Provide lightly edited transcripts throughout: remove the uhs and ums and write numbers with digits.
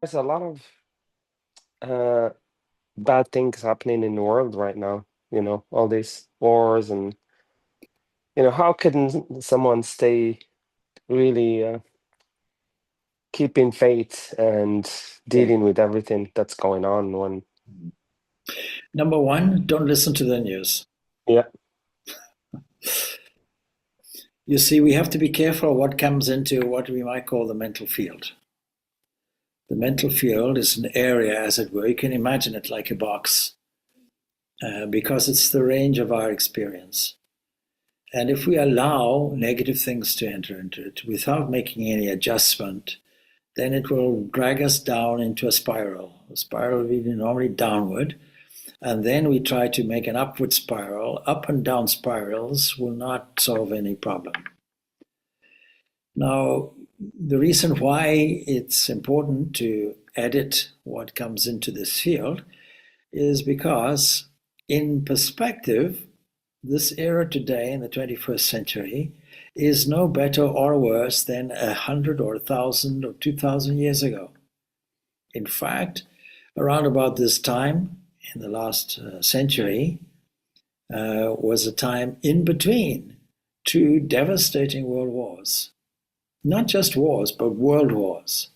There's a lot of uh, bad things happening in the world right now. All these wars and how can someone stay really keeping faith and Yeah. dealing with everything that's going on when Number one, don't listen to the news. yeah, You see, we have to be careful what comes into what we might call the mental field. The mental field is an area, as it were. You can imagine it like a box because it's the range of our experience. And if we allow negative things to enter into it without making any adjustment, then it will drag us down into a spiral. A spiral will be normally downward. And then we try to make an upward spiral. Up and down spirals will not solve any problem. Now, the reason why it's important to edit what comes into this field is because, in perspective, this era today in the 21st century is no better or worse than 100 or 1,000 or 2,000 years ago. In fact, around about this time in the last century was a time in between two devastating world wars. Not just wars, but world wars.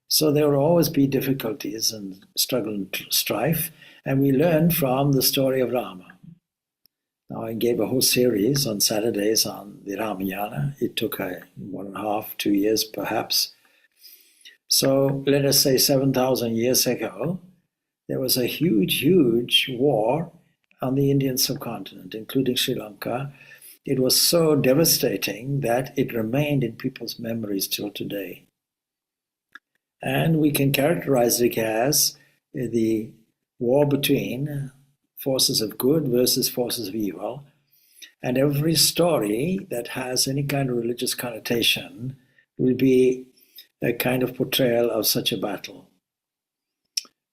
So there will always be difficulties and struggle and strife, and we learn from the story of Rama. Now, I gave a whole series on Saturdays on the Ramayana. It took 1.5, 2 years perhaps. So let us say 7,000 years ago, there was a huge, huge war on the Indian subcontinent, including Sri Lanka. It was so devastating that it remained in people's memories till today. And we can characterize it as the war between forces of good versus forces of evil. And every story that has any kind of religious connotation will be a kind of portrayal of such a battle.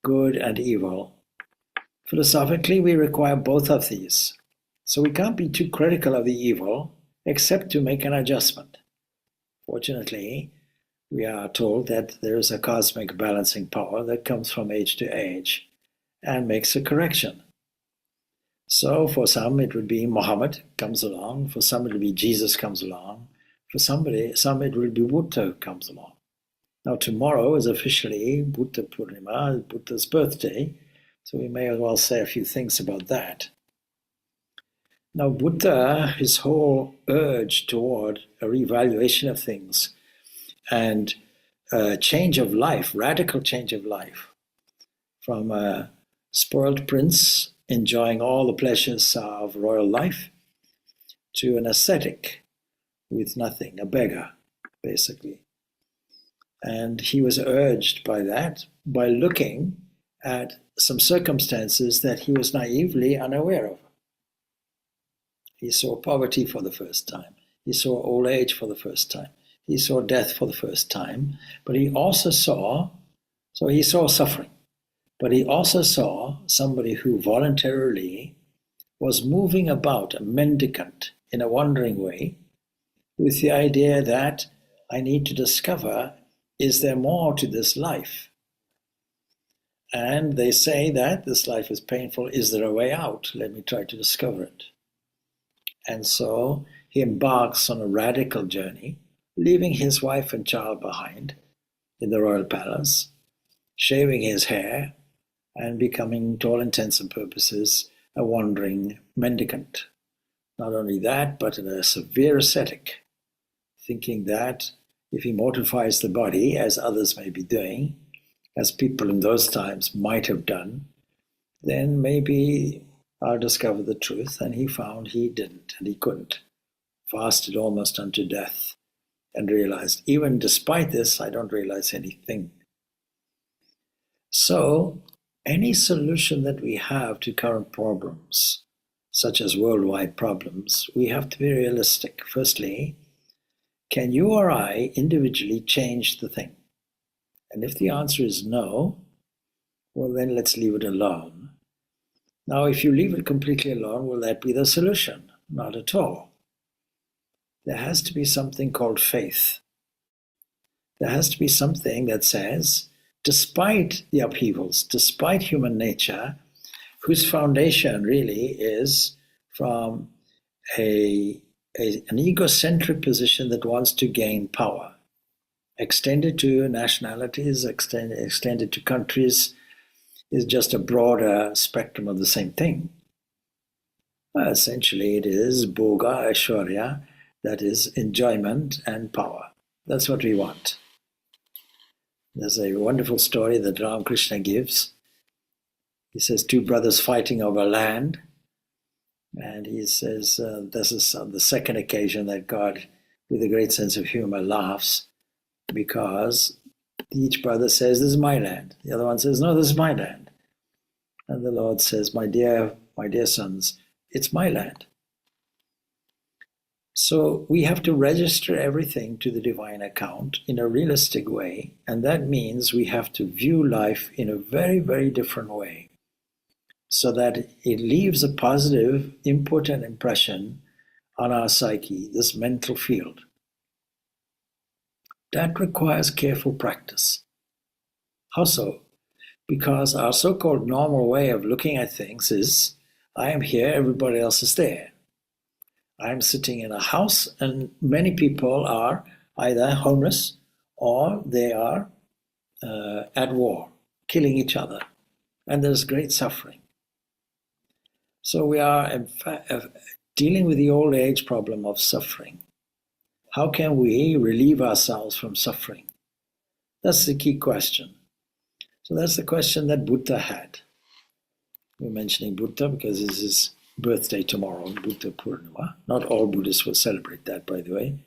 Good and evil. Philosophically, we require both of these. So we can't be too critical of the evil, except to make an adjustment. Fortunately, we are told that there is a cosmic balancing power that comes from age to age and makes a correction. So for some it would be Muhammad comes along, for some it will be Jesus comes along, for some it will be Buddha comes along. Now tomorrow is officially Buddha Purnima, Buddha's birthday, so we may as well say a few things about that. Now Buddha, his whole urge toward a reevaluation of things and a change of life, radical change of life, from a spoiled prince enjoying all the pleasures of royal life to an ascetic with nothing, a beggar, basically. And he was urged by that by looking at some circumstances that he was naively unaware of. He saw poverty for the first time. He saw old age for the first time. He saw death for the first time. But he also saw suffering. But he also saw somebody who voluntarily was moving about, a mendicant in a wandering way, with the idea that I need to discover, is there more to this life? And they say that this life is painful. Is there a way out? Let me try to discover it. And so he embarks on a radical journey, leaving his wife and child behind in the royal palace, shaving his hair, and becoming, to all intents and purposes, a wandering mendicant. Not only that, but a severe ascetic, thinking that if he mortifies the body, as others may be doing, as people in those times might have done, then maybe I'll discover the truth. And he found he didn't, and he couldn't. Fasted almost unto death, and realized, even despite this, I don't realize anything. So, any solution that we have to current problems, such as worldwide problems, we have to be realistic. Firstly, can you or I individually change the thing? And if the answer is no, well, then let's leave it alone. Now, if you leave it completely alone, will that be the solution? Not at all. There has to be something called faith. There has to be something that says, despite the upheavals, despite human nature, whose foundation really is from an egocentric position that wants to gain power, extended to nationalities, extended to countries, is just a broader spectrum of the same thing. Essentially, it is bhoga, aishwarya, that is enjoyment and power. That's what we want. There's a wonderful story that Ramakrishna gives. He says two brothers fighting over land, and he says this is on the second occasion that God, with a great sense of humor, laughs, because each brother says, "This is my land." The other one says, "No, this is my land." And the Lord says, my dear sons, it's my land. So we have to register everything to the divine account in a realistic way, and that means we have to view life in a very, very different way, so that it leaves a positive input and impression on our psyche, this mental field. That requires careful practice. How so? Because our so-called normal way of looking at things is, I am here, everybody else is there. I'm sitting in a house, and many people are either homeless or they are at war, killing each other, and there's great suffering. So we are in fact dealing with the old age problem of suffering. How can we relieve ourselves from suffering? That's the key question. So that's the question that Buddha had. We're mentioning Buddha because it's his birthday tomorrow, Buddha Purnima. Not all Buddhists will celebrate that, by the way.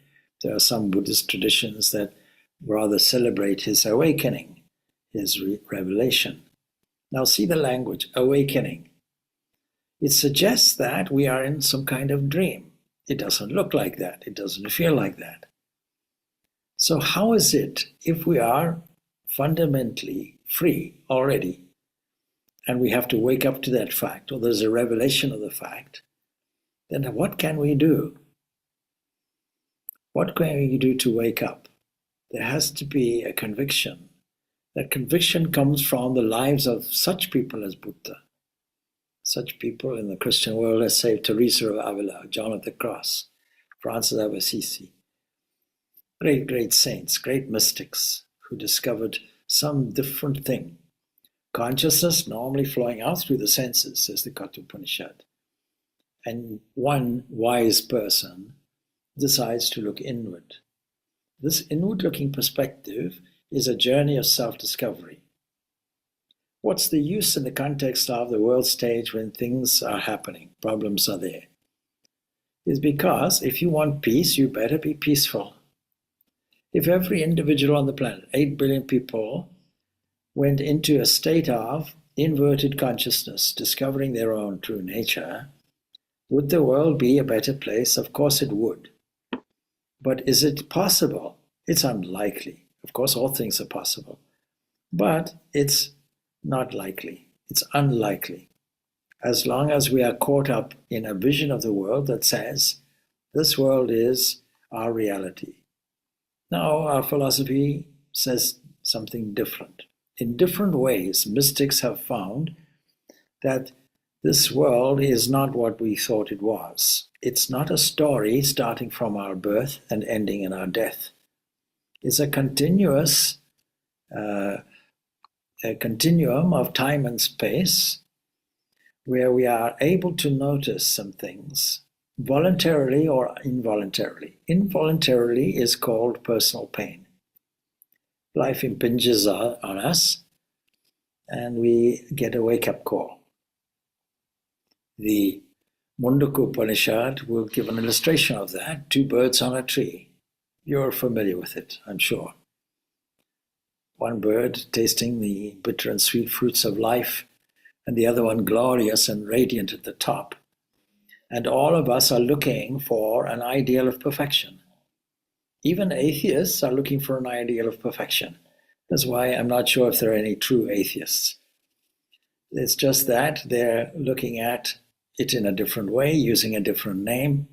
There are some Buddhist traditions that rather celebrate his awakening, his revelation. Now see the language, awakening. It suggests that we are in some kind of dream. It doesn't look like that. It doesn't feel like that. So how is it if we are fundamentally free already, and we have to wake up to that fact, or there's a revelation of the fact, then what can we do? What can we do to wake up? There has to be a conviction. That conviction comes from the lives of such people as Buddha. Such people in the Christian world as, say, Teresa of Avila, John of the Cross, Francis of Assisi. Great, great saints, great mystics who discovered some different thing. Consciousness normally flowing out through the senses, says the Katha Upanishad. And one wise person decides to look inward. This inward-looking perspective is a journey of self-discovery. What's the use in the context of the world stage when things are happening, problems are there? It's because if you want peace, you better be peaceful. If every individual on the planet, 8 billion people, went into a state of inverted consciousness, discovering their own true nature, would the world be a better place? Of course it would. But is it possible? It's unlikely. Of course, all things are possible. But it's not likely. It's unlikely. As long as we are caught up in a vision of the world that says, this world is our reality. Now, our philosophy says something different. In different ways, mystics have found that this world is not what we thought it was. It's not a story starting from our birth and ending in our death. It's a continuous a continuum of time and space where we are able to notice some things voluntarily or involuntarily. Involuntarily is called personal pain. Life impinges on us and we get a wake-up call. The Mundaka Upanishad will give an illustration of that, 2 birds on a tree. You're familiar with it, I'm sure. One bird tasting the bitter and sweet fruits of life, and the other one glorious and radiant at the top. And all of us are looking for an ideal of perfection. Even atheists are looking for an ideal of perfection. That's why I'm not sure if there are any true atheists. It's just that they're looking at it in a different way, using a different name,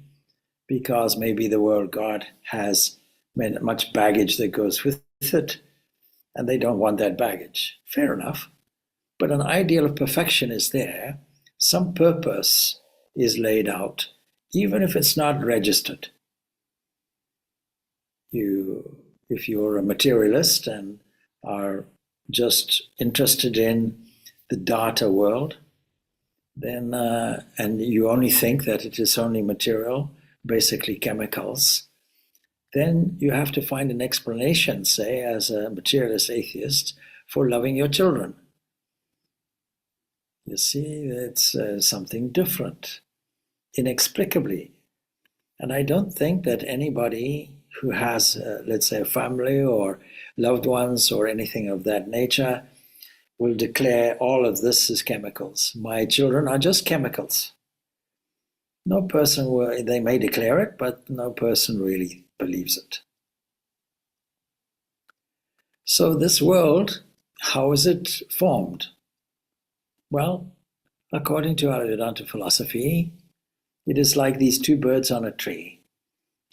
because maybe the word God has much baggage that goes with it, and they don't want that baggage. Fair enough. But an ideal of perfection is there. Some purpose is laid out, even if it's not registered. If you're a materialist and are just interested in the data world, then and you only think that it is only material, basically chemicals, then you have to find an explanation, say, as a materialist atheist, for loving your children. You see, it's something different, inexplicably. And I don't think that anybody who has, let's say, a family or loved ones or anything of that nature will declare all of this as chemicals. My children are just chemicals. No person will, they may declare it, but no person really believes it. So this world, how is it formed? Well, according to our Vedanta philosophy, it is like these two birds on a tree.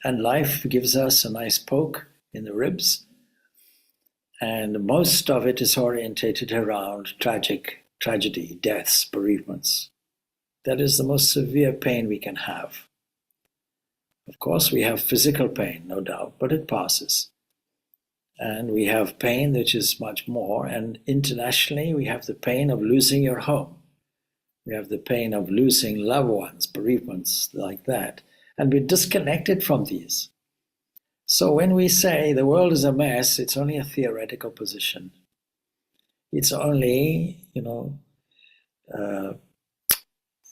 And life gives us a nice poke in the ribs. And most of it is orientated around tragedy, deaths, bereavements. That is the most severe pain we can have. Of course, we have physical pain, no doubt, but it passes. And we have pain which is much more. And internationally, we have the pain of losing your home. We have the pain of losing loved ones, bereavements like that. And we're disconnected from these. So when we say the world is a mess, it's only a theoretical position. It's only,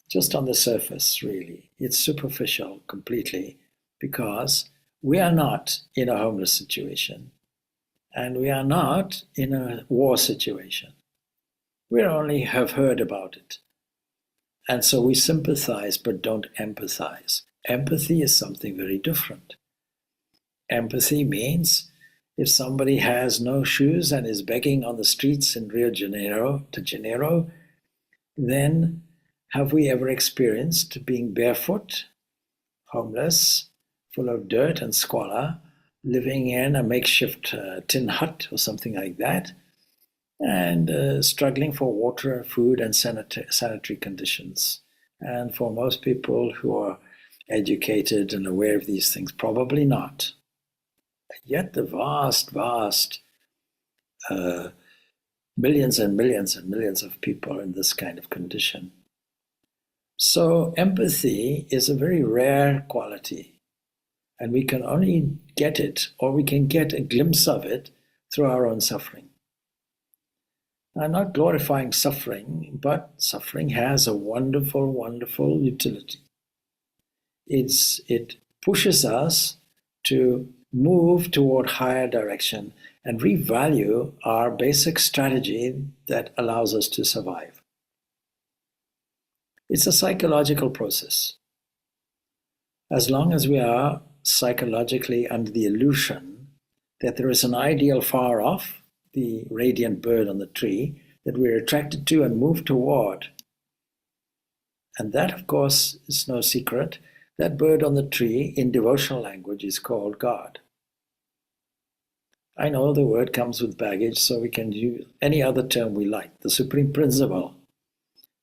just on the surface, really. It's superficial completely, because we are not in a homeless situation and we are not in a war situation. We only have heard about it. And so we sympathize but don't empathize. Empathy is something very different. Empathy means if somebody has no shoes and is begging on the streets in Rio de Janeiro, then have we ever experienced being barefoot, homeless, full of dirt and squalor, living in a makeshift tin hut or something like that, and struggling for water, food, and sanitary conditions? And for most people who are educated and aware of these things, probably not. Yet the vast millions and millions and millions of people in this kind of condition. So empathy is a very rare quality, and we can only get it, or we can get a glimpse of it, through our own suffering. I'm not glorifying suffering, but suffering has a wonderful, wonderful utility. It pushes us to move toward higher direction and revalue our basic strategy that allows us to survive. It's a psychological process. As long as we are psychologically under the illusion that there is an ideal far off, the radiant bird on the tree, that we're attracted to and move toward, and that, of course, is no secret, that bird on the tree in devotional language is called God. I know the word comes with baggage, so we can use any other term we like. The supreme principle,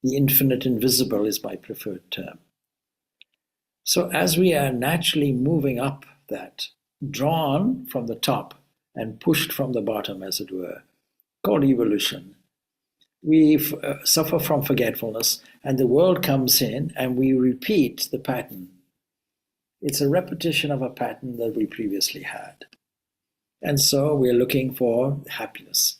the infinite invisible is my preferred term. So as we are naturally moving up that, drawn from the top and pushed from the bottom, as it were, called evolution, we suffer from forgetfulness, and the world comes in and we repeat the pattern. It's a repetition of a pattern that we previously had. And so we're looking for happiness.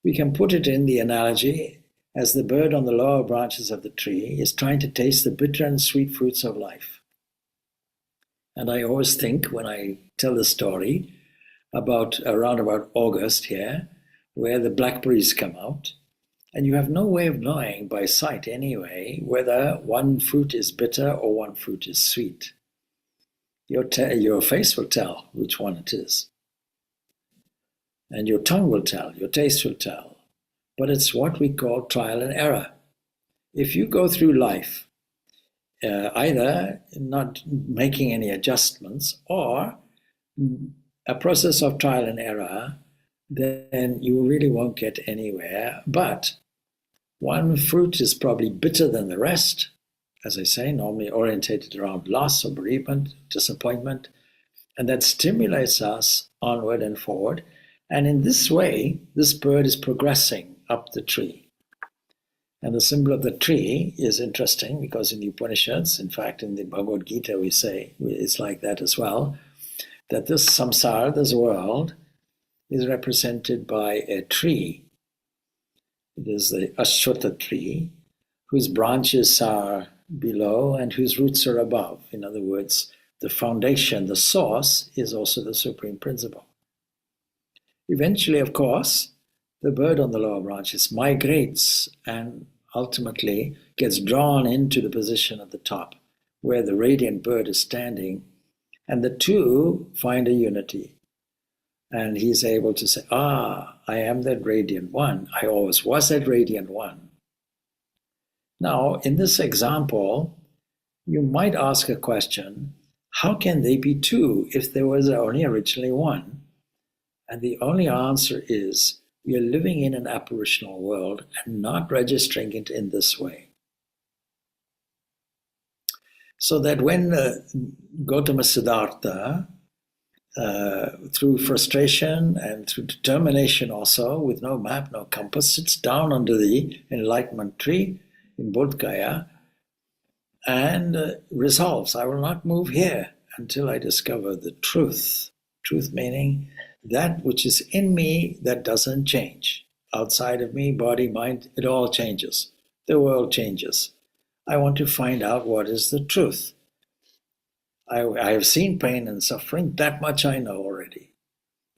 We can put it in the analogy as the bird on the lower branches of the tree is trying to taste the bitter and sweet fruits of life. And I always think, when I tell the story, around about August here, where the blackberries come out, and you have no way of knowing by sight anyway whether one fruit is bitter or one fruit is sweet. Your face will tell which one it is. And your tongue will tell, your taste will tell. But it's what we call trial and error. If you go through life either not making any adjustments or a process of trial and error then you really won't get anywhere. But one fruit is probably bitter than the rest, as I say, normally orientated around loss or bereavement, disappointment, and that stimulates us onward and forward. And in this way, this bird is progressing up the tree. And the symbol of the tree is interesting because in the Upanishads, in fact, in the Bhagavad Gita, we say it's like that as well, that this samsara, this world, is represented by a tree. It is the Ashwatha tree, whose branches are below and whose roots are above. In other words, the foundation, the source, is also the supreme principle. Eventually, of course, the bird on the lower branches migrates and ultimately gets drawn into the position at the top where the radiant bird is standing, and the two find a unity. And he's able to say, I am that radiant one. I always was that radiant one. Now, in this example, you might ask a question, how can they be two if there was only originally one? And the only answer is, we are living in an apparitional world and not registering it in this way. So that when Gautama Siddhartha, through frustration and through determination also, with no map, no compass, sits down under the enlightenment tree in Bodh Gaya and resolves, I will not move here until I discover the truth. Truth meaning that which is in me that doesn't change. Outside of me, body, mind, it all changes. The world changes. I want to find out what is the truth. I have seen pain and suffering, that much I know already.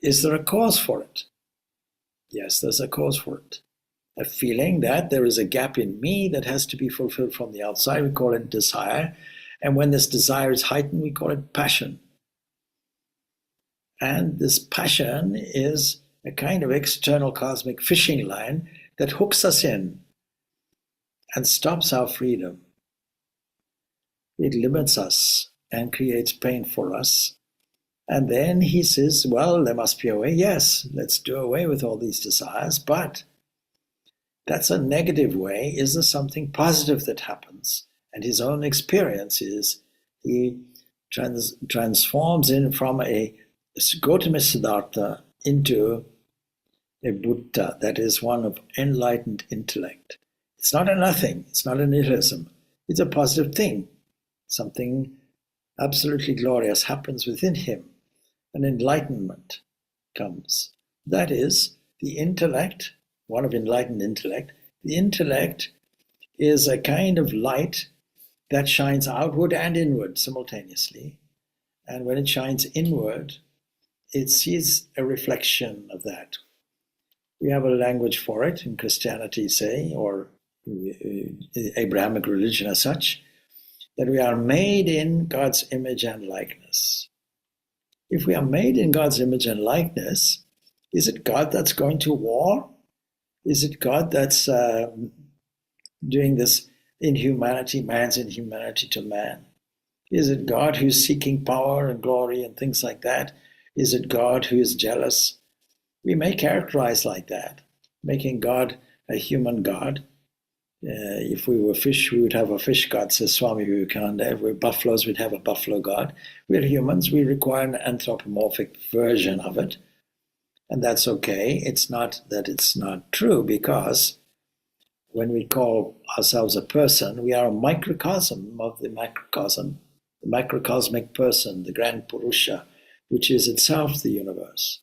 Is there a cause for it? Yes, there's a cause for it. A feeling that there is a gap in me that has to be fulfilled from the outside, we call it desire. And when this desire is heightened, we call it passion. And this passion is a kind of external cosmic fishing line that hooks us in and stops our freedom. It limits us and creates pain for us. And then he says, well, there must be a way. Yes, let's do away with all these desires, but that's a negative way. Is there something positive that happens? And his own experience is he transforms in from a Gautama Siddhartha into a Buddha that is one of enlightened intellect. It's not a nothing, it's not a nihilism, it's a positive thing. Something absolutely glorious happens within him. An enlightenment comes. That is the intellect, one of enlightened intellect. The intellect is a kind of light that shines outward and inward simultaneously. And when it shines inward, it sees a reflection of that. We have a language for it in Christianity, say, or Abrahamic religion as such, that we are made in God's image and likeness. If we are made in God's image and likeness, is it God that's going to war? Is it God that's doing this inhumanity, man's inhumanity to man? Is it God who's seeking power and glory and things like that? Is it God who is jealous? We may characterize like that, making God a human God. If we were fish, we would have a fish god, says Swami Purnananda. If we're buffaloes, we'd have a buffalo god. We're humans, we require an anthropomorphic version of it. And that's okay. It's not that it's not true, because when we call ourselves a person, we are a microcosm of the macrocosm, the macrocosmic person, the grand Purusha, which is itself the universe.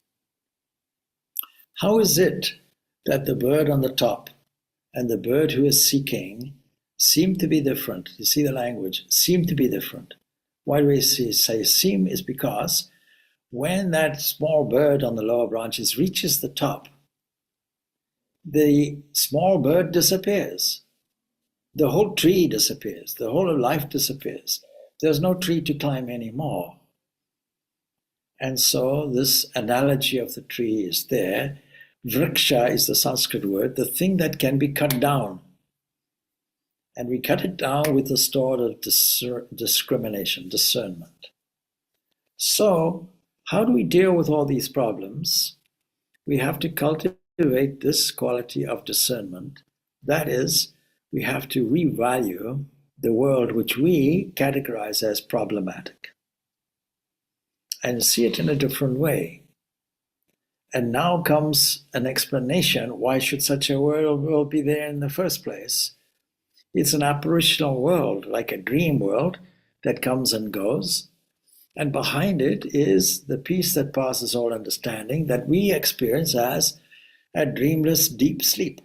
How is it that the bird on the top and the bird who is seeking seem to be different? You see the language, seem to be different. Why do we say seem? Is because when that small bird on the lower branches reaches the top, the small bird disappears. The whole tree disappears. The whole of life disappears. There's no tree to climb anymore. And so this analogy of the tree is there. Vriksha is the Sanskrit word, the thing that can be cut down. And we cut it down with the sword of discrimination, discernment. So how do we deal with all these problems? we have to cultivate this quality of discernment. That is, we have to revalue the world which we categorize as problematic and see it in a different way. And now comes an explanation why should such a world be there in the first place. It's an apparitional world, like a dream world that comes and goes. And behind it is the peace that passes all understanding that we experience as a dreamless deep sleep.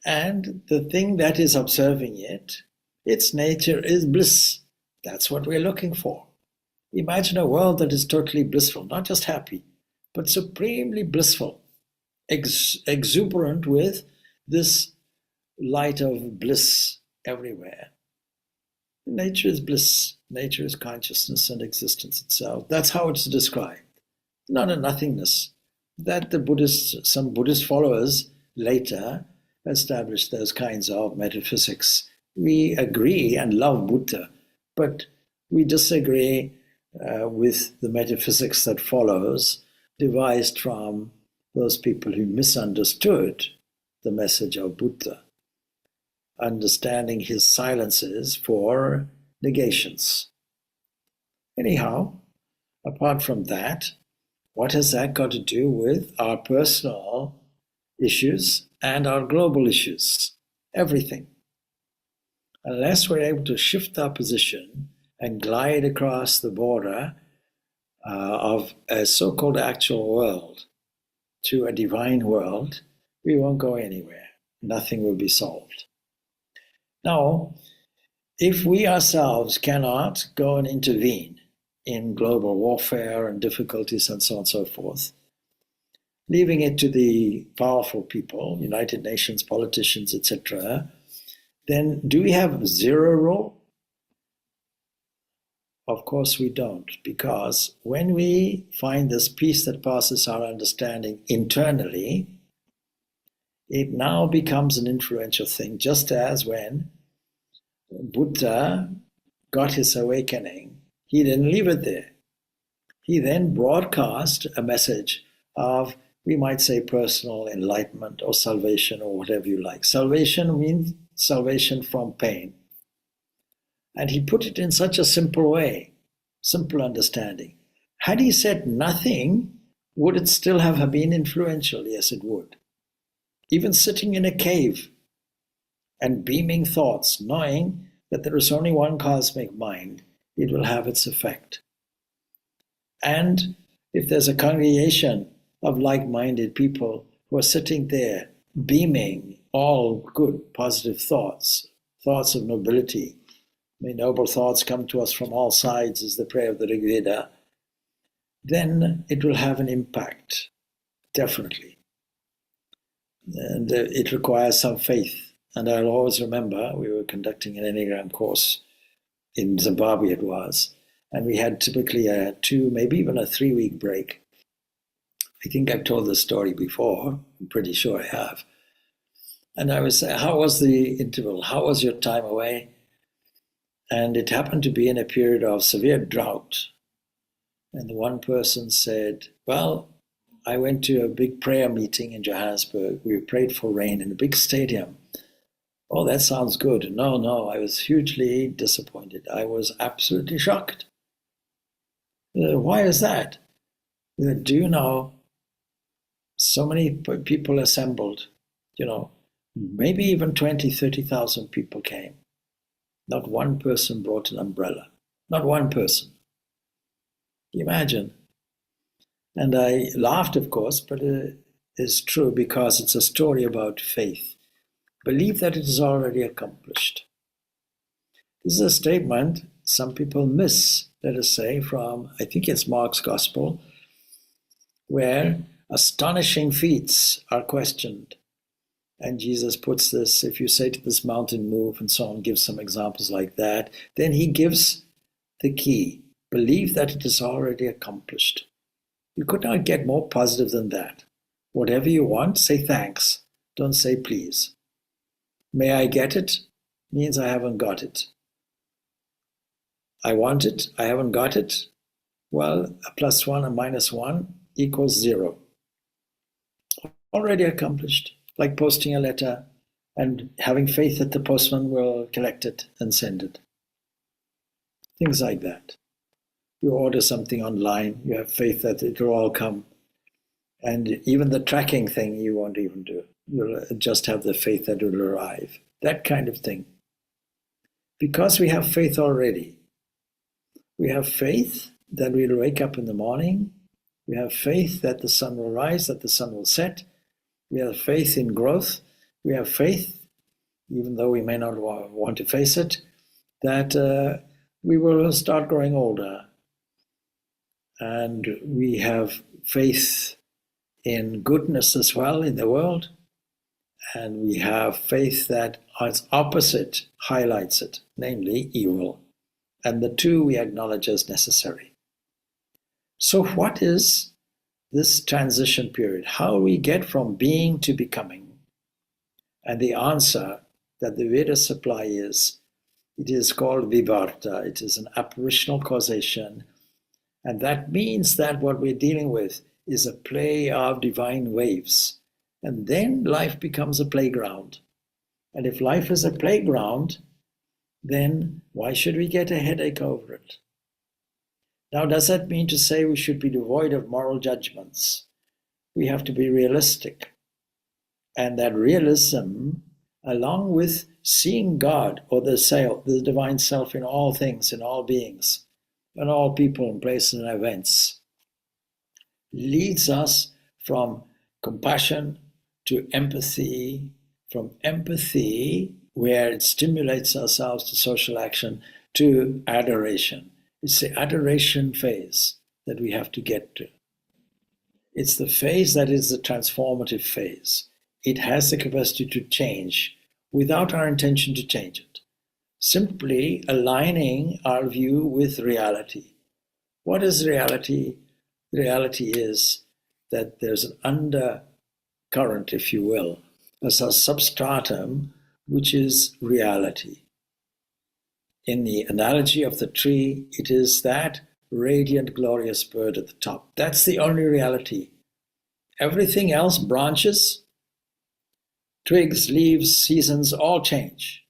And the thing that is observing it, its nature is bliss. That's what we're looking for. Imagine a world that is totally blissful, not just happy, but supremely blissful, exuberant with this light of bliss everywhere. Nature is bliss. Nature is consciousness and existence itself. That's how it's described. Not a nothingness. That some Buddhist followers later established those kinds of metaphysics. We agree and love Buddha, but we disagree with the metaphysics that follows, devised from those people who misunderstood the message of Buddha, understanding his silences for negations. Anyhow, apart from that, what has that got to do with our personal issues and our global issues? Everything. Unless we're able to shift our position and glide across the border of a so-called actual world to a divine world, we won't go anywhere. Nothing will be solved. Now, if we ourselves cannot go and intervene in global warfare and difficulties and so on and so forth, leaving it to the powerful people, United Nations, politicians, etc., then do we have zero role? Of course we don't, because when we find this peace that passes our understanding internally, it now becomes an influential thing, just as when Buddha got his awakening, he didn't leave it there. He then broadcast a message of, we might say, personal enlightenment or salvation or whatever you like. Salvation means salvation from pain. And he put it in such a simple way, simple understanding. Had he said nothing, would it still have been influential? Yes, it would. Even sitting in a cave and beaming thoughts, knowing that there is only one cosmic mind, it will have its effect. And if there's a congregation of like-minded people who are sitting there beaming all good, positive thoughts, thoughts of nobility, may noble thoughts come to us from all sides is the prayer of the Rig Veda, then it will have an impact, definitely. And it requires some faith. And I'll always remember we were conducting an Enneagram course in Zimbabwe it was, and we had typically a 2, maybe even a 3-week break. I think I've told this story before. I'm pretty sure I have. And I was saying, how was the interval? How was your time away? And it happened to be in a period of severe drought. And the one person said, well, I went to a big prayer meeting in Johannesburg. We prayed for rain in a big stadium. Oh, that sounds good. No, I was hugely disappointed. I was absolutely shocked. Why is that? Do you know, so many people assembled, maybe even 20, 30,000 people came. Not one person brought an umbrella. Not one person. Imagine. And I laughed, of course, but it is true because it's a story about faith. Believe that it is already accomplished. This is a statement some people miss, let us say, from, I think it's Mark's Gospel, where astonishing feats are questioned. And Jesus puts this, if you say to this mountain, move, and so on, gives some examples like that. Then he gives the key. Believe that it is already accomplished. You could not get more positive than that. Whatever you want, say thanks. Don't say please. May I get it? Means I haven't got it. I want it, I haven't got it. Well, a +1, a -1, equals 0. Already accomplished, like posting a letter and having faith that the postman will collect it and send it. Things like that. You order something online, you have faith that it will all come. And even the tracking thing you won't even do. You'll just have the faith that it will arrive. That kind of thing. Because we have faith already. We have faith that we'll wake up in the morning. We have faith that the sun will rise, that the sun will set. We have faith in growth. We have faith, even though we may not want to face it, that we will start growing older. And we have faith in goodness as well in the world. And we have faith that its opposite highlights it, namely evil. And the two we acknowledge as necessary. So what is this transition period? How we get from being to becoming? And the answer that the Vedas supply is, it is called vivarta. It is an apparitional causation. And that means that what we're dealing with is a play of divine waves. And then life becomes a playground. And if life is a playground, then why should we get a headache over it? Now, does that mean to say we should be devoid of moral judgments? We have to be realistic. And that realism, along with seeing God or the divine self in all things, in all beings, in all people and places and events, leads us from compassion to empathy, from empathy, where it stimulates ourselves to social action, to adoration. It's the adoration phase that we have to get to. It's the phase that is the transformative phase. It has the capacity to change without our intention to change it. Simply aligning our view with reality. What is reality? Reality is that there's an undercurrent, if you will, a substratum, which is reality. In the analogy of the tree, it is that radiant, glorious bird at the top. That's the only reality. Everything else, branches, twigs, leaves, seasons, all change.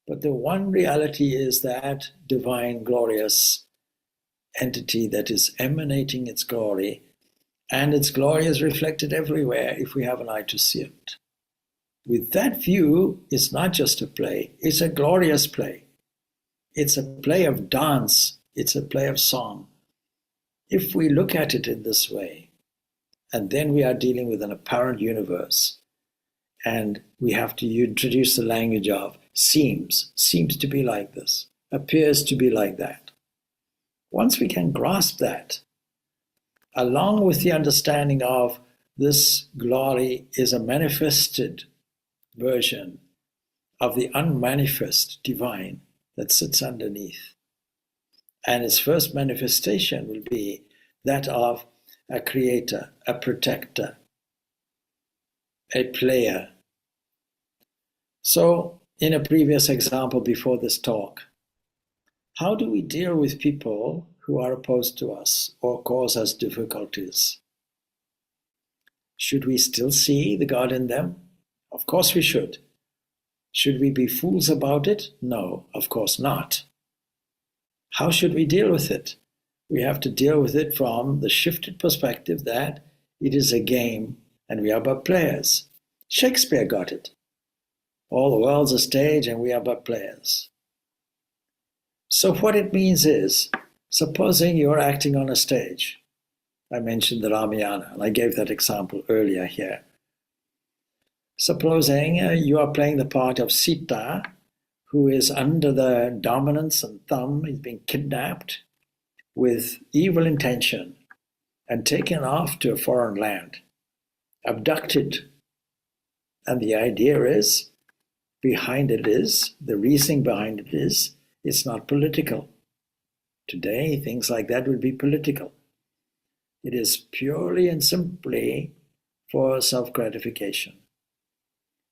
But the one reality is that divine, glorious entity that is emanating its glory, and its glory is reflected everywhere if we have an eye to see it. With that view, it's not just a play, it's a glorious play. It's a play of dance, it's a play of song. If we look at it in this way, and then we are dealing with an apparent universe, and we have to introduce the language of seems to be like this, appears to be like that. Once we can grasp that, along with the understanding of this glory is a manifested version of the unmanifest divine that sits underneath. And its first manifestation will be that of a creator, a protector, a player. So, in a previous example before this talk, how do we deal with people who are opposed to us or cause us difficulties? Should we still see the God in them? Of course we should. Should we be fools about it? No, of course not. How should we deal with it? We have to deal with it from the shifted perspective that it is a game and we are but players. Shakespeare got it. All the world's a stage and we are but players. So what it means is, supposing you're acting on a stage. I mentioned the Ramayana, and I gave that example earlier here. Supposing you are playing the part of Sita, who is under the dominance and thumb, is being kidnapped with evil intention and taken off to a foreign land, abducted. And the idea is, the reasoning behind it is, it's not political. Today, things like that would be political. It is purely and simply for self-gratification.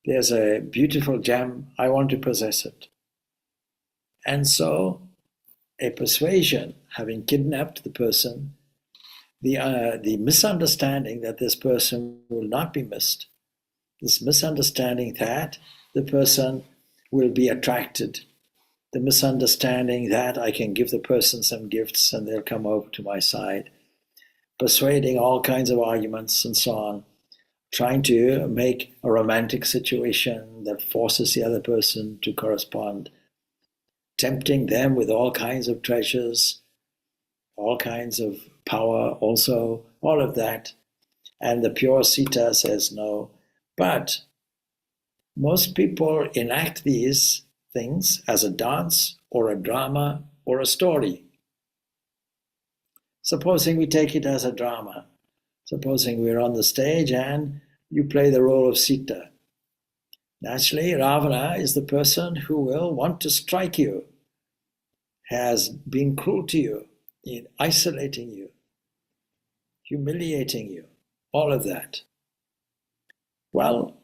There's a beautiful gem, I want to possess it. And so, a persuasion, having kidnapped the person, the misunderstanding that this person will not be missed, this misunderstanding that the person will be attracted, the misunderstanding that I can give the person some gifts and they'll come over to my side, persuading all kinds of arguments and so on, trying to make a romantic situation that forces the other person to correspond, tempting them with all kinds of treasures, all kinds of power also, all of that. And the pure Sita says no. But most people enact these things as a dance or a drama or a story. Supposing we take it as a drama. Supposing we're on the stage and you play the role of Sita. Naturally, Ravana is the person who will want to strike you, has been cruel to you, in isolating you, humiliating you, all of that. Well,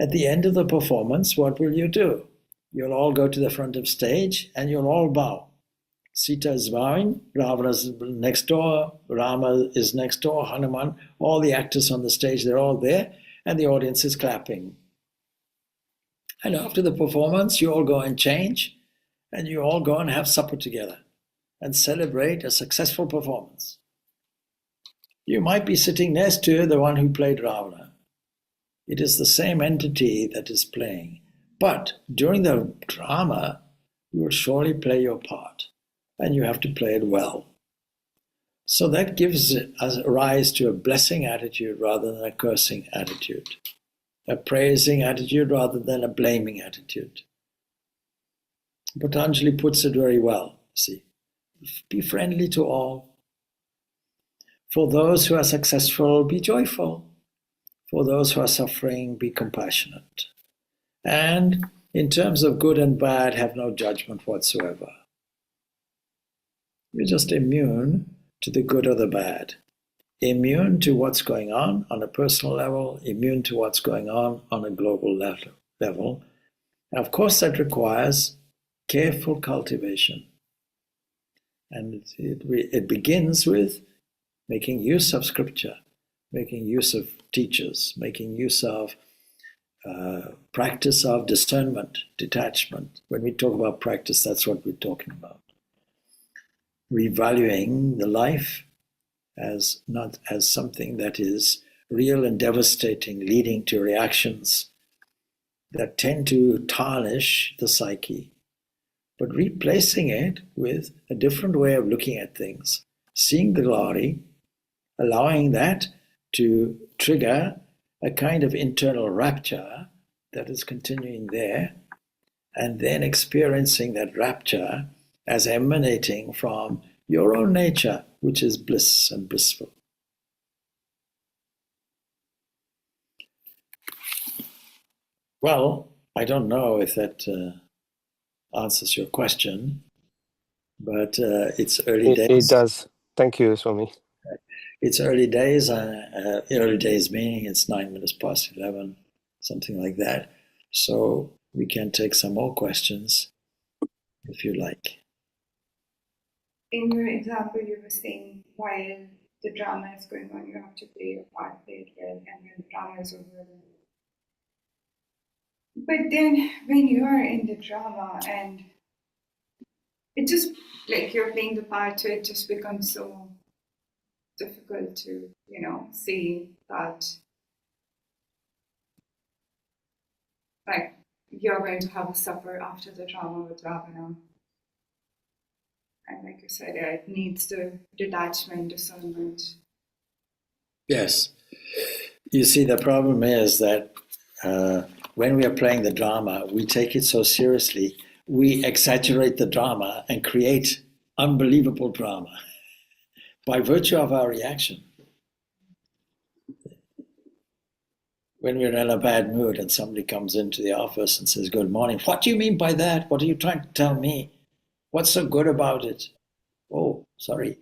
at the end of the performance, what will you do? You'll all go to the front of stage and you'll all bow. Sita is bowing, Ravana's next door, Rama is next door, Hanuman, all the actors on the stage, they're all there, and the audience is clapping. And after the performance, you all go and change, and you all go and have supper together and celebrate a successful performance. You might be sitting next to the one who played Ravana. It is the same entity that is playing. But during the drama, you will surely play your part, and you have to play it well. So that gives rise to a blessing attitude rather than a cursing attitude, a praising attitude rather than a blaming attitude. Patanjali puts it very well, see. Be friendly to all. For those who are successful, be joyful. For those who are suffering, be compassionate. And in terms of good and bad, have no judgment whatsoever. You're just immune to the good or the bad. Immune to what's going on a personal level, immune to what's going on a global level. And of course, that requires careful cultivation. And it begins with making use of scripture, making use of teachers, making use of practice of discernment, detachment. When we talk about practice, that's what we're talking about. Revaluing the life as not as something that is real and devastating, leading to reactions that tend to tarnish the psyche, but replacing it with a different way of looking at things, seeing the glory, allowing that to trigger a kind of internal rapture that is continuing there, and then experiencing that rapture as emanating from your own nature, which is bliss and blissful. Well, I don't know if that answers your question, but it's early It days. does. Thank you, Swami. It's early days. Early days meaning it's 9 minutes past 11, something like that. So we can take some more questions if you like. In your example, you were saying while the drama is going on, you have to play your part, play it well, and when the drama is over. But then when you're in the drama and it just, like you're playing the part, so it just becomes so difficult to, see that, like, you're going to have a supper after the drama with Ravana. And like you said, it needs the detachment, discernment. Yes. You see, the problem is that when we are playing the drama, we take it so seriously, we exaggerate the drama and create unbelievable drama by virtue of our reaction. When we're in a bad mood and somebody comes into the office and says, "Good morning," what do you mean by that? What are you trying to tell me? What's so good about it? Oh, sorry.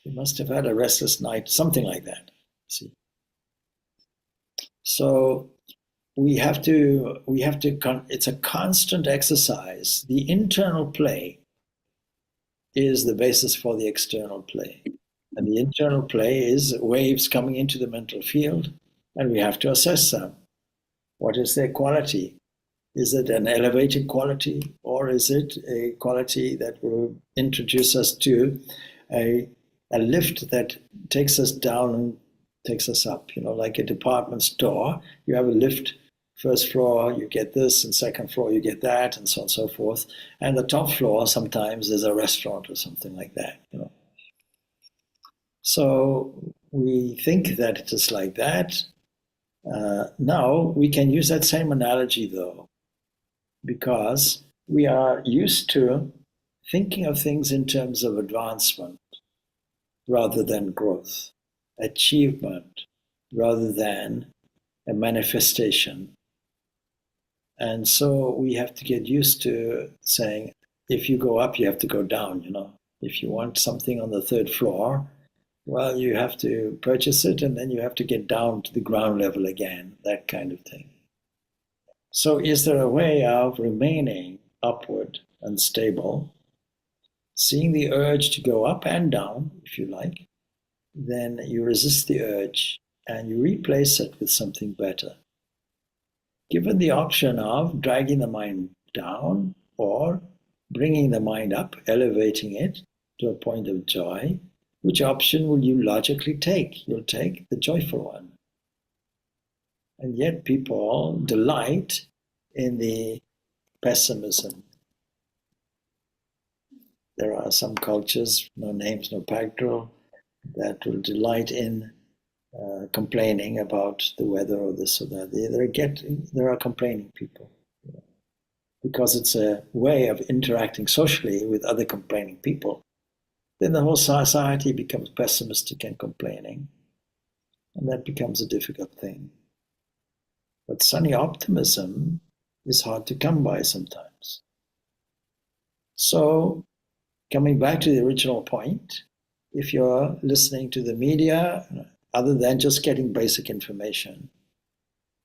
You must have had a restless night, something like that. See? So we have to, it's a constant exercise. The internal play is the basis for the external play. And the internal play is waves coming into the mental field, and we have to assess them. What is their quality? Is it an elevated quality, or is it a quality that will introduce us to a lift that takes us down and takes us up? You know, like a department store, you have a lift. First floor, you get this, and second floor, you get that, and so on and so forth. And the top floor, sometimes, is a restaurant or something like that. You know, so we think that it is like that. Now we can use that same analogy, though, because we are used to thinking of things in terms of advancement rather than growth, achievement rather than a manifestation. And so we have to get used to saying, if you go up, you have to go down, you know. If you want something on the third floor, well, you have to purchase it and then you have to get down to the ground level again, that kind of thing. So is there a way of remaining upward and stable, seeing the urge to go up and down, if you like, then you resist the urge and you replace it with something better. Given the option of dragging the mind down or bringing the mind up, elevating it to a point of joy, which option will you logically take? You'll take the joyful one. And yet people delight in the pessimism. There are some cultures, no names, no pactoral, that will delight in complaining about the weather or this or that. There are complaining people, you know, because it's a way of interacting socially with other complaining people. Then the whole society becomes pessimistic and complaining, and that becomes a difficult thing. But sunny optimism is hard to come by sometimes. So, coming back to the original point, if you're listening to the media, other than just getting basic information,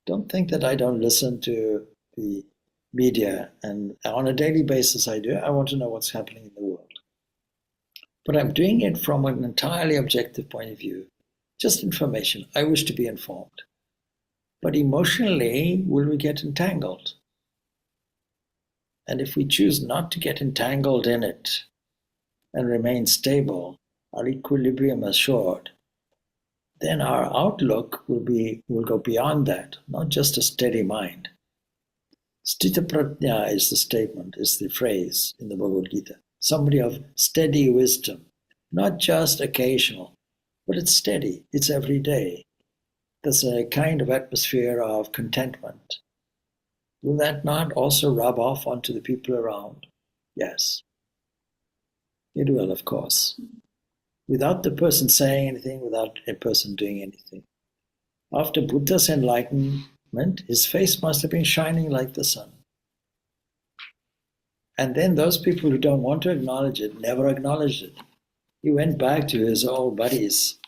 don't think that I don't listen to the media. And on a daily basis, I do. I want to know what's happening in the world. But I'm doing it from an entirely objective point of view. Just information. I wish to be informed. But emotionally, will we get entangled? And if we choose not to get entangled in it and remain stable, our equilibrium assured, then our outlook will go beyond that, not just a steady mind. Sthita prajna is the statement, is the phrase in the Bhagavad Gita. Somebody of steady wisdom, not just occasional, but it's steady, it's every day. There's a kind of atmosphere of contentment. Will that not also rub off onto the people around? Yes. It will, of course. Without the person saying anything, without a person doing anything. After Buddha's enlightenment, his face must have been shining like the sun. And then those people who don't want to acknowledge it never acknowledged it. He went back to his old buddies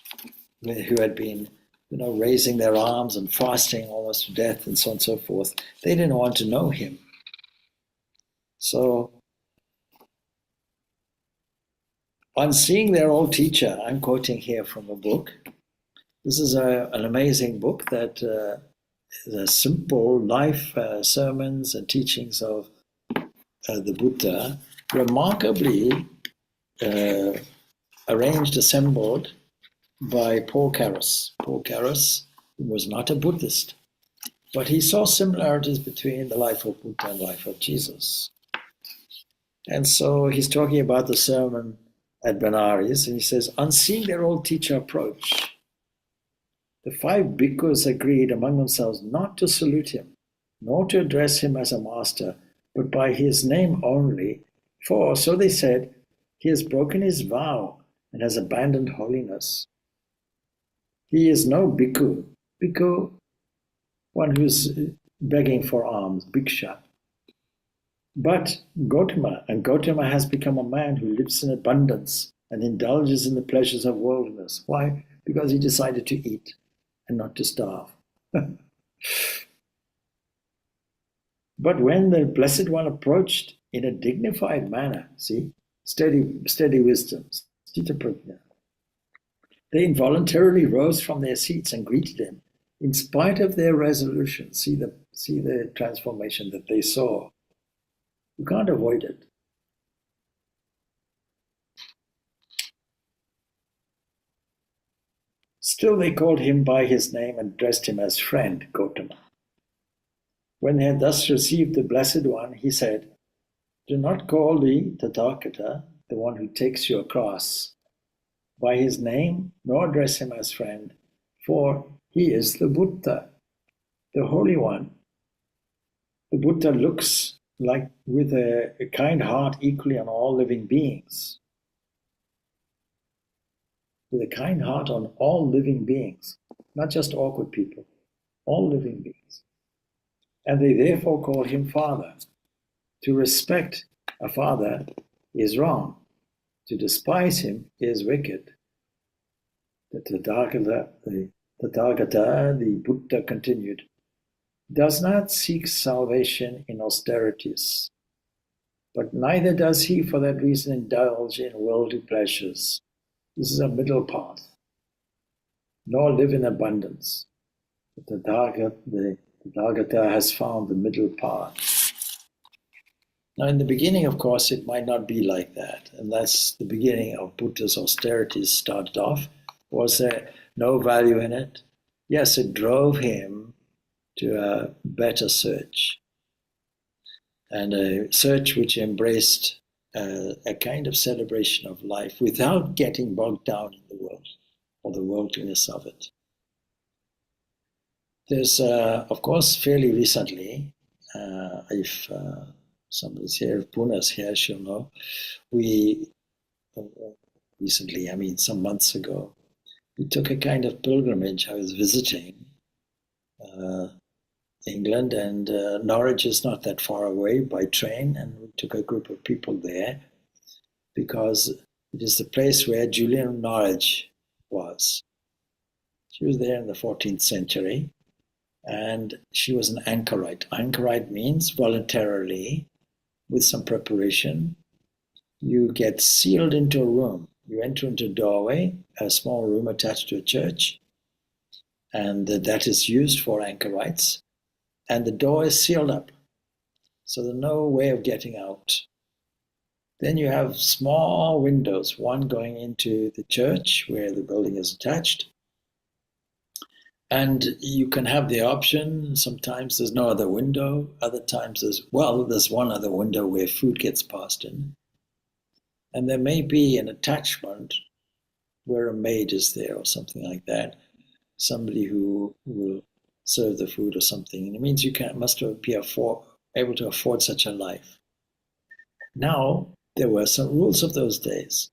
who had been, raising their arms and fasting almost to death and so on and so forth. They didn't want to know him. So, on seeing their old teacher, I'm quoting here from a book. This is an amazing book that is a simple life sermons and teachings of the Buddha, remarkably arranged, assembled by Paul Carus. Paul Carus was not a Buddhist, but he saw similarities between the life of Buddha and the life of Jesus. And so he's talking about the sermon at Benares, and he says, on seeing their old teacher approach, the 5 bhikkhus agreed among themselves not to salute him, nor to address him as a master, but by his name only, for, so they said, he has broken his vow and has abandoned holiness. He is no bhikkhu. Bhikkhu, one who's begging for alms, bhiksha. But Gautama, and Gautama has become a man who lives in abundance and indulges in the pleasures of worldliness. Why? Because he decided to eat and not to starve. But when the Blessed One approached in a dignified manner, see, steady wisdom, sthita prajna, They involuntarily rose from their seats and greeted him, in spite of their resolution. See the transformation that they saw. You can't avoid it. Still, they called him by his name and addressed him as friend, Gautama. When they had thus received the Blessed One, he said, "Do not call the Tathagata, the one who takes you across, by his name, nor address him as friend, for he is the Buddha, the Holy One. The Buddha looks like with a kind heart equally on all living beings. With a kind heart on all living beings, not just awkward people, all living beings. And they therefore call him Father. To respect a father is wrong. To despise him is wicked." The Tathagata, the Buddha continued, "does not seek salvation in austerities, but neither does he for that reason indulge in worldly pleasures. This is a middle path, nor live in abundance. The Tathagata has found the middle path." Now, in the beginning, of course, it might not be like that. And that's the beginning of Buddha's austerities started off. Was there no value in it? Yes, it drove him to a better search, and a search which embraced a kind of celebration of life without getting bogged down in the world or the worldliness of it. There's, of course, fairly recently, if somebody's here, if Puna's here, she'll know, we recently, I mean some months ago, we took a kind of pilgrimage. I was visiting England, and Norwich is not that far away by train, and we took a group of people there because it is the place where Julian of Norwich was. She was there in the 14th century, and she was an anchorite. Anchorite means voluntarily, with some preparation, you get sealed into a room. You enter into a doorway, a small room attached to a church, and that is used for anchorites, and the door is sealed up, so there's no way of getting out. Then you have small windows, one going into the church where the building is attached, and you can have the option, sometimes there's no other window, other times there's one other window where food gets passed in. And there may be an attachment where a maid is there or something like that, somebody who will serve the food or something. And it means you must be able to afford such a life. Now, there were some rules of those days.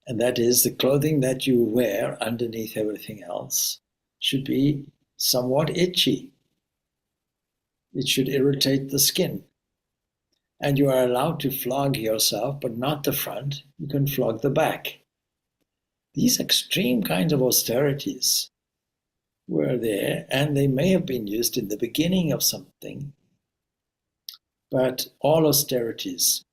And that is, the clothing that you wear underneath everything else should be somewhat itchy. It should irritate the skin. And you are allowed to flog yourself, but not the front. You can flog the back. These extreme kinds of austerities were there, and they may have been used in the beginning of something. But all austerities,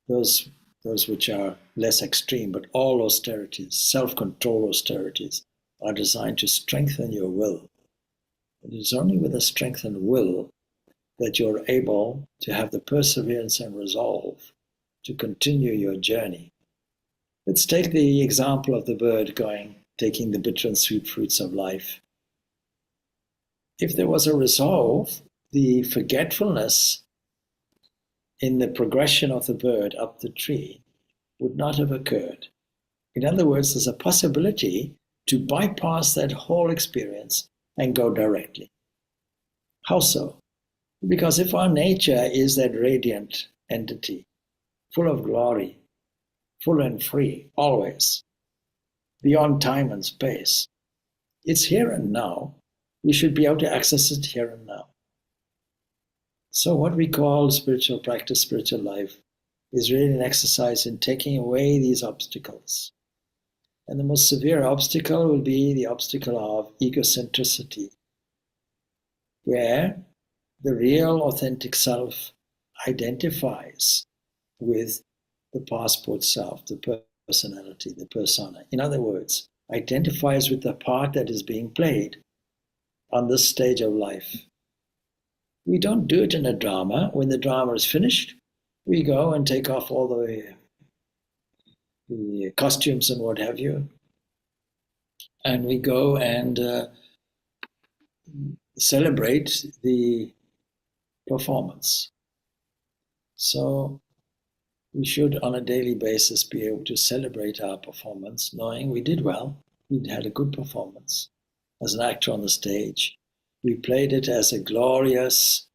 those which are less extreme, but all austerities, self-control austerities, are designed to strengthen your will. It is only with a strengthened will that you're able to have the perseverance and resolve to continue your journey. Let's take the example of the bird taking the bitter and sweet fruits of life. If there was a resolve, the forgetfulness in the progression of the bird up the tree would not have occurred. In other words, there's a possibility to bypass that whole experience and go directly. How so? Because if our nature is that radiant entity, full of glory, full and free, always, beyond time and space, it's here and now. We should be able to access it here and now. So what we call spiritual practice, spiritual life, is really an exercise in taking away these obstacles. And the most severe obstacle will be the obstacle of egocentricity, where the real authentic self identifies with the passport self, the personality, the persona. In other words, identifies with the part that is being played on this stage of life. We don't do it in a drama. When the drama is finished, we go and take off all the costumes and what have you, and we go and celebrate the performance. So we should, on a daily basis, be able to celebrate our performance, knowing we did well, we had a good performance. As an actor on the stage, we played it as a glorious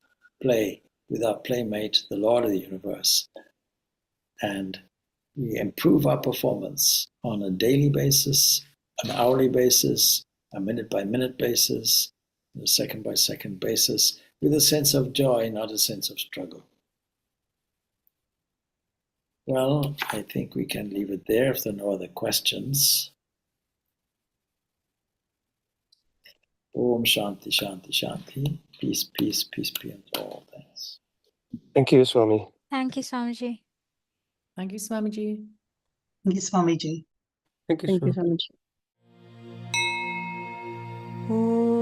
play with our playmate, the Lord of the universe. And we improve our performance on a daily basis, an hourly basis, a minute by minute basis, a second by second basis, with a sense of joy, not a sense of struggle. Well, I think we can leave it there if there are no other questions. Om Shanti, Shanti, Shanti. Peace, peace, peace be unto all. Thanks. Thank you, Swami. Thank you, Swamiji. Thank you, Swamiji. Thank you, Swamiji. Thank you, Thank you Swami. so much.